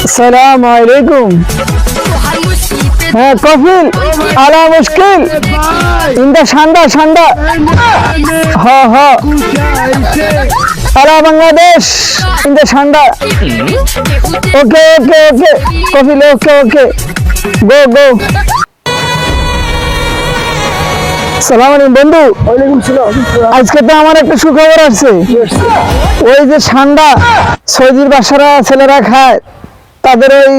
السلام عليكم. হ্যাঁ কফিল আলা মুশকিল ইন্দা ঠান্ডা হ্যাঁ আলা বাংলাদেশ ইন্দা ঠান্ডা ওকে কফিল ওকে গো সালাম আলাইকুম বন্ধু। ওয়ালাইকুম সালাম। আজকে তো আমার একটা সুখবর আছে। ওই যে ঠান্ডা সৌদির বাসারা ছেলেরা খায়, তাদের ওই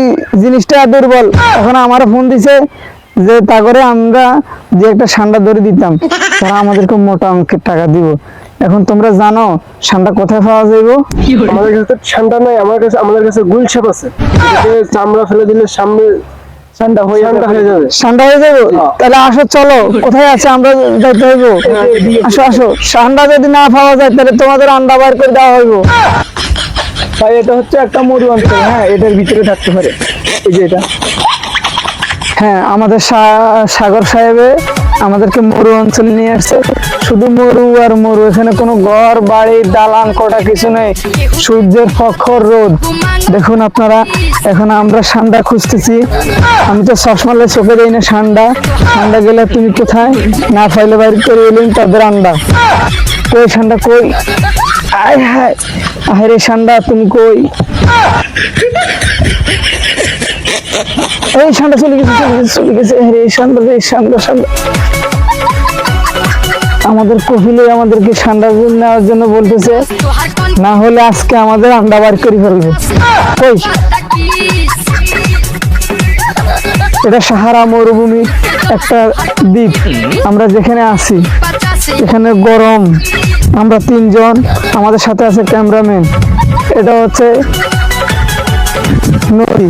জিনিসটা দুর্বল। এখন আমারও ফোন দিছে যে তা করে আমরা যে একটা ঠান্ডা ধরে দিতাম, তারা আমাদেরকে মোটা অঙ্কের টাকা দিব। এখন তোমরা জানো ঠান্ডা কোথায় পাওয়া যাইব? আমাদের কাছে তো ঠান্ডা নাই, আমাদের কাছে গুলশাপ আছে। এটাকে চামড়া ফেলে দিলে সামনে ঠান্ডা হয়ে যাবে। ঠান্ডা হয়ে যাবো? তাহলে আসো, চলো কোথায় আছে আমরা যাইতে হইব। আসো ঠান্ডা যদি না পাওয়া যায় তাহলে তোমাদের আন্ডা বার করে দেওয়া হইব। ভাই এটা হচ্ছে একটা মরু অঞ্চল, হ্যাঁ এটার ভিতরে থাকতে পারে। এই যে এটা হ্যাঁ, আমাদের সাগর সাহেবে আমাদেরকে মরু অঞ্চলে নিয়ে আসছে। শুধু মরু আর মরু, এখানে কোনো ঘর বাড়ি দালান কোটা কিছু নেই, সূর্যের প্রখর রোদ। দেখুন আপনারা, এখন আমরা ঠান্ডা খুঁজতেছি। আমি তো চশমালে চোখে দেই না ঠান্ডা গেলে তুমি কোথায় না ফাইলে বাইর করে এলেন তাদের আন্ডা। কই ঠান্ডা কই? আয় রে ঠান্ডা তুমি কই? এই ঠান্ডা চলে গেছে। রে ঠান্ডা আমাদের কফিলে আমাদেরকে ঠান্ডা নেওয়ার জন্য বলতেছে, না হলে আজকে আমাদের আন্ডা বার করে ফেলবে। কই? এটা সাহারা মরুভূমি একটা দ্বীপ। আমরা যেখানে আছি এখানে গরম। আমরা তিনজন, আমাদের সাথে আছে ক্যামেরাম্যান। এটা হচ্ছে নদী।